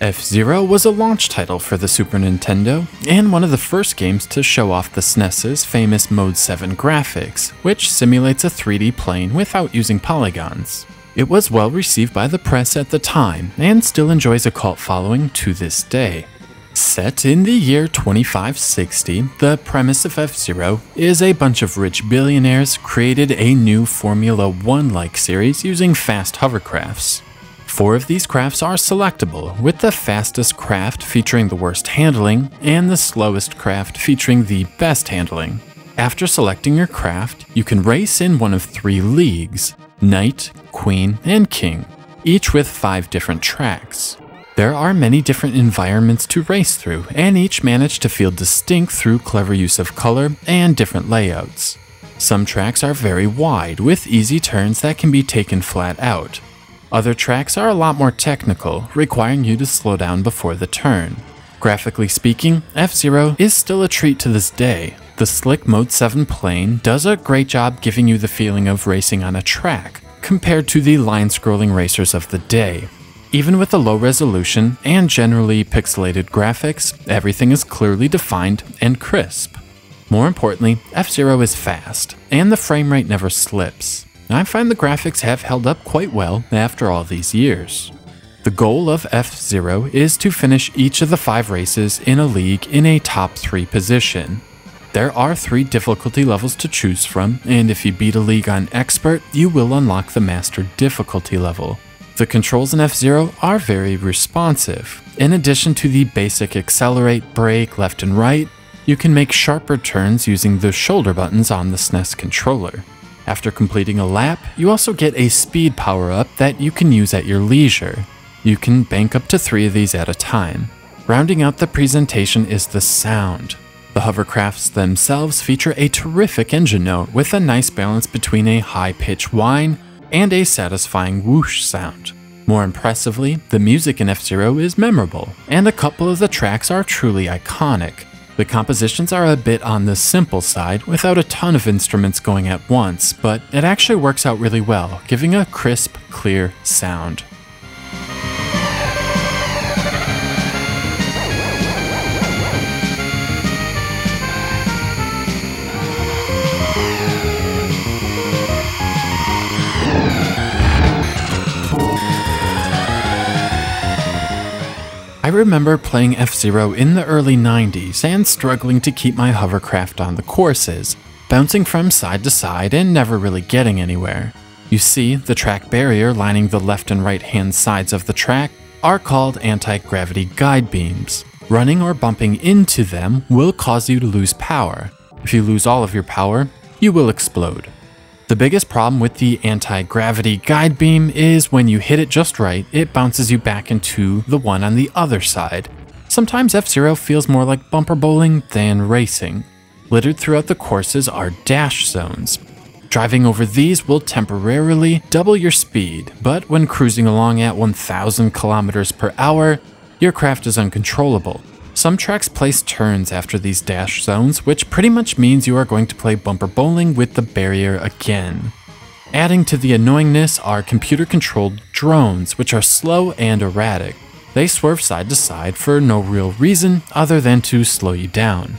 F-Zero was a launch title for the Super Nintendo, and one of the first games to show off the SNES's famous Mode 7 graphics, which simulates a 3D plane without using polygons. It was well received by the press at the time, and still enjoys a cult following to this day. Set in the year 2560, the premise of F-Zero is a bunch of rich billionaires created a new Formula 1-like series using fast hovercrafts. 4 of these crafts are selectable, with the fastest craft featuring the worst handling, and the slowest craft featuring the best handling. After selecting your craft, you can race in one of 3 leagues: Knight, Queen, and King, each with 5 different tracks. There are many different environments to race through, and each manage to feel distinct through clever use of color and different layouts. Some tracks are very wide, with easy turns that can be taken flat out. Other tracks are a lot more technical, requiring you to slow down before the turn. Graphically speaking, F-Zero is still a treat to this day. The slick Mode 7 plane does a great job giving you the feeling of racing on a track, compared to the line-scrolling racers of the day. Even with the low resolution and generally pixelated graphics, everything is clearly defined and crisp. More importantly, F-Zero is fast, and the frame rate never slips. I find the graphics have held up quite well after all these years. The goal of F-Zero is to finish each of the 5 races in a league in a top 3 position. There are 3 difficulty levels to choose from, and if you beat a league on Expert, you will unlock the Master difficulty level. The controls in F-Zero are very responsive. In addition to the basic accelerate, brake, left and right, you can make sharper turns using the shoulder buttons on the SNES controller. After completing a lap, you also get a speed power-up that you can use at your leisure. You can bank up to 3 of these at a time. Rounding out the presentation is the sound. The hovercrafts themselves feature a terrific engine note with a nice balance between a high-pitched whine and a satisfying whoosh sound. More impressively, the music in F-Zero is memorable, and a couple of the tracks are truly iconic. The compositions are a bit on the simple side, without a ton of instruments going at once, but it actually works out really well, giving a crisp, clear sound. I remember playing F-Zero in the early 90s and struggling to keep my hovercraft on the courses, bouncing from side to side and never really getting anywhere. You see, the track barrier lining the left and right hand sides of the track are called anti-gravity guide beams. Running or bumping into them will cause you to lose power. If you lose all of your power, you will explode. The biggest problem with the anti-gravity guide beam is when you hit it just right, it bounces you back into the one on the other side. Sometimes F-Zero feels more like bumper bowling than racing. Littered throughout the courses are dash zones. Driving over these will temporarily double your speed, but when cruising along at 1,000 kilometers per hour, your craft is uncontrollable. Some tracks place turns after these dash zones, which pretty much means you are going to play bumper bowling with the barrier again. Adding to the annoyingness are computer-controlled drones, which are slow and erratic. They swerve side to side for no real reason other than to slow you down.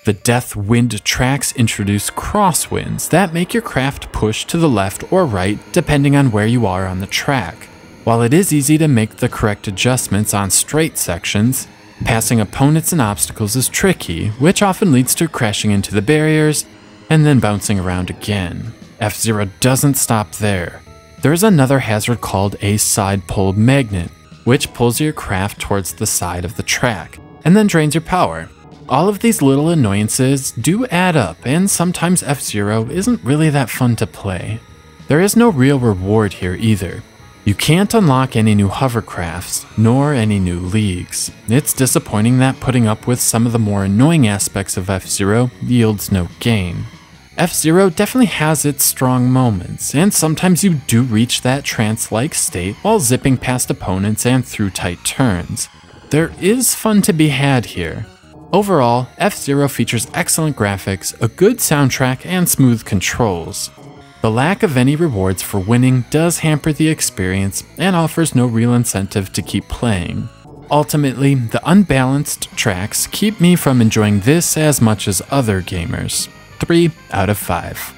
The Death Wind tracks introduce crosswinds that make your craft push to the left or right depending on where you are on the track. While it is easy to make the correct adjustments on straight sections, passing opponents and obstacles is tricky, which often leads to crashing into the barriers and then bouncing around again. F-Zero doesn't stop there. There is another hazard called a side pole magnet, which pulls your craft towards the side of the track and then drains your power. All of these little annoyances do add up, and sometimes F-Zero isn't really that fun to play. There is no real reward here either. You can't unlock any new hovercrafts, nor any new leagues. It's disappointing that putting up with some of the more annoying aspects of F-Zero yields no gain. F-Zero definitely has its strong moments, and sometimes you do reach that trance-like state while zipping past opponents and through tight turns. There is fun to be had here. Overall, F-Zero features excellent graphics, a good soundtrack, and smooth controls. The lack of any rewards for winning does hamper the experience and offers no real incentive to keep playing. Ultimately, the unbalanced tracks keep me from enjoying this as much as other gamers. 3 out of 5.